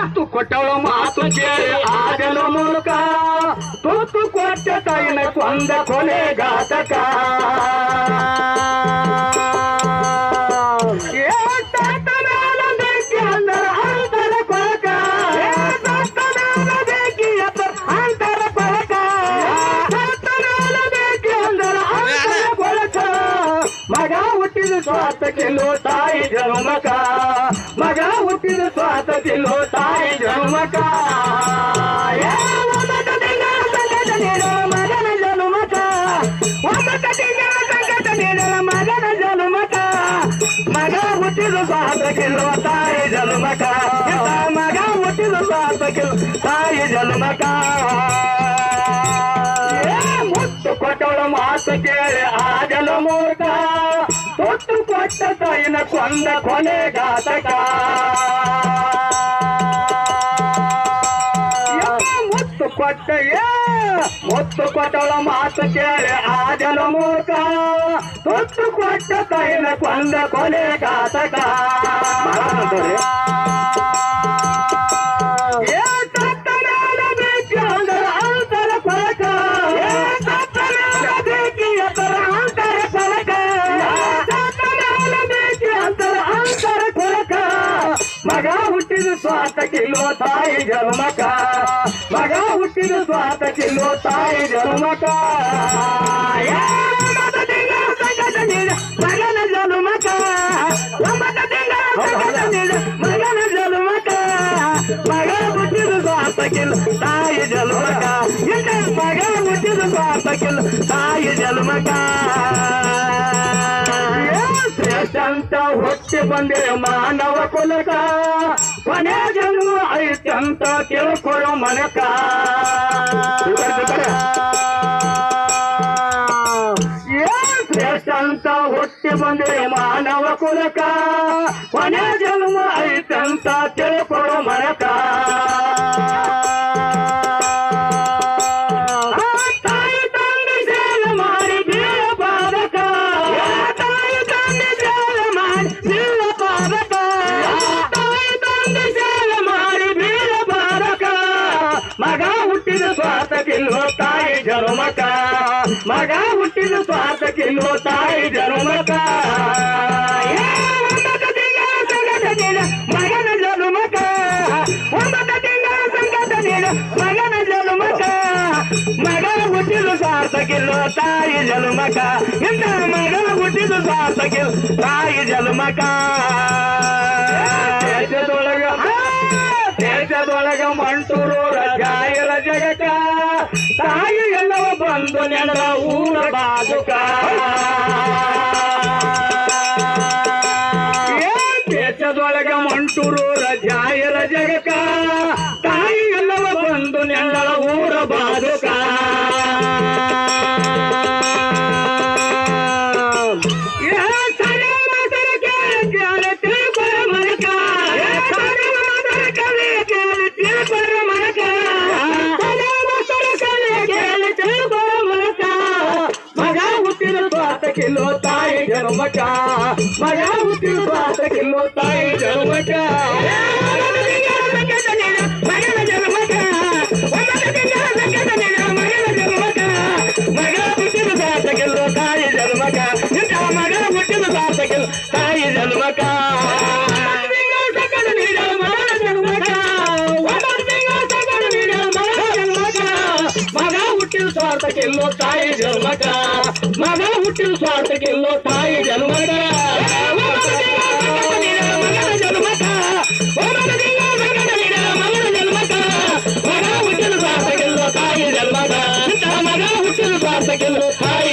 ತುತ್ತು ಕೊಟ್ಟವಳ ಮಾತು ಕೇಳಿ ಆಗಲು ಮೂರ್ಖ ತುತ್ತು ಕೊಟ್ಟ ತಾಯಿನ ಕೊಂದ ಕೊಲೆಗಾತಕ ಮಗ ಹುಟ್ಟಿದ ಸ್ವಾರ್ಥ ಕಿಲ್ಲೋ ತಾಯಿ ಜನ್ಮಕ ಮಗ ಹುಟ್ಟಿದ ಸ್ವಾರ್ಥ ಕಿಲ್ಲೋ ತಾಯಿ ಜನ್ಮಕ ಮಗನ ಜನ್ಮಕ ಮಗನ ಜನ್ಮಕ ಮಗ ಹುಟ್ಟಿದ ಸ್ವಾರ್ಥ ಕಿಲ್ಲೋ ತಾಯಿ ಜನ್ಮಕ ಮಗ ಹುಟ್ಟಿದ ಸ್ವಾರ್ಥ ಕಿಲ್ಲೋ ತಾಯಿ ಜನ್ಮಕ ಮುತ್ತು ಕೊಟ್ಟವಳ ಮಾತು ಕೇಳಿ ಆಗಲು ಮೂರ್ಖ ತುತ್ತು ಕೊಟ್ಟ ತಾಯಿನ ಕೊಂದ ಕೊಲೆಗಾತಕ ಮುತ್ತು ಕೊಟ್ಟವಳ ಮಾತು ಕೇಳಿ ಆಗಲು ಮೂರ್ಖ ತುತ್ತು ಕೊಟ್ಟ ತಾಯಿನ ಕೊಂದ ಕೊಲೆಗಾತಕ ಮಗ ಹುಟ್ಟಿದ ಸ್ವಾರ್ಥ ಕಿಲ್ಲೋ ತಾಯಿ ಜನ್ಮಕ ಮಗ ಹುಟ್ಟಿದ ಸ್ವಾರ್ಥ ಕಿಲ್ಲೋ ತಾಯಿ ಜನ್ಮಕ ಮಗನ ಜನ್ಮಕ ಮಗನ ಜನ್ಮಕ ಮಗ ಹುಟ್ಟಿದ ಸ್ವಾರ್ಥ ಕಿಲ್ಲ ತಾಯಿ ಜನ್ಮಕ ಮಗ ಹುಟ್ಟಿದ ಸ್ವಾರ್ಥ ಕಿಲ್ಲ ತಾಯಿ ಜನ್ಮಕ ಶ್ರೇಷ್ಠಂತ ಹುಟ್ಟಿ ಬಂದೆ ಮಾನವ ಕುಲಕ ಕೊನೆ ಜನ್ಮ ಐತ್ಯಂತ ತಿಳ್ಕೊಳ್ಳೋ ಮನಕ ಶ್ರೇಷ್ಠಂತ ಹುಟ್ಟಿ ಬಂದೆ ಮಾನವ ಕುಲಕ ಕೊನೆ ಜನ್ಮ ಐತ್ಯಂತ ತಿಳ್ಕೊಳ್ಳೋ ಮನಕ ಮಗ ಹುಟ್ಟಿದ ಸ್ವಾರ್ಥ ಕಿಲ್ಲೋ ತಾಯಿ ಜನ್ಮಕ ಮಗ ಹುಟ್ಟಿದ ಸ್ವಾರ್ಥ ಕಿಲ್ಲೋ ತಾಯಿ ಜನ್ಮಕ ಮಗನ ಜನ್ಮಕ ಒಂಬತ್ತು ತಿಂಗಳ ಸಂಕಟ ನೀಡ ಮಗನ ಜನ್ಮಕ ಮಗ ಹುಟ್ಟಿದ ಸ್ವಾರ್ಥ ಕಿಲ್ಲೋ ತಾಯಿ ಜನ್ಮಕ ಇಂಥ ಮಗ ಹುಟ್ಟಿದ ಸ್ವಾರ್ಥ ಕಿಲ್ಲ ತಾಯಿ ಜನ್ಮಕ ದೇಶದೊಳಗ ಮಂಟೂರು ಜಾಯರ ಜಗಕ ತಾಯಿ ಎಲ್ಲವ ಬಂದು ನೆನದ ಊರ ಬಾಜುಕ ದೇಶದೊಳಗ ಮಂಟೂರು ಜಾಯರ ಜಗಕ ತಾಯಿ ಎಲ್ಲವ ಬಂದು ನೆನದ ಊರ ಬಾಜುಕ ಕಿಲ್ಲೋ ತಾಯಿ ಜನ್ಮಕ ಮಗ ಹುಟ್ಟಿದ ಸ್ವಾರ್ಥ ಕಿಲ್ಲೋ ತಾಯಿ ಜನ್ಮಕ ಮಗನ ಜನ್ಮಕ ಮಗ ಹುಟ್ಟಿದ ಸ್ವಾರ್ಥ ಕಿಲ್ಲೋ ತಾಯಿ ಜನ್ಮಕ ಇಂಥ ಮಗ ಹುಟ್ಟಿದ ಸ್ವಾರ್ಥ ಕಿಲ್ಲೋ ತಾಯಿ ಜನ್ಮಕ ಮಗ ಹುಟ್ಟಿದ ಸ್ವಾರ್ಥ ಕಿಲ್ಲೋ ತಾಯಿ ಜನ್ಮಕ ಮಗ ಹುಟ್ಟಿದ ಸ್ವಾರ್ಥ ಕಿಲ್ಲೋ ತಾಯಿ ಜನ್ಮಕ ಮಗನ ಜನ್ಮಕ ಮಗ ಹುಟ್ಟಿದ ಸ್ವಾರ್ಥ ಕಿಲ್ಲೋ ತಾಯಿ ಜನ್ಮಕ ಮಗ ಹುಟ್ಟಿದ ಸ್ವಾರ್ಥ ಕಿಲ್ಲೋ ತಾಯಿ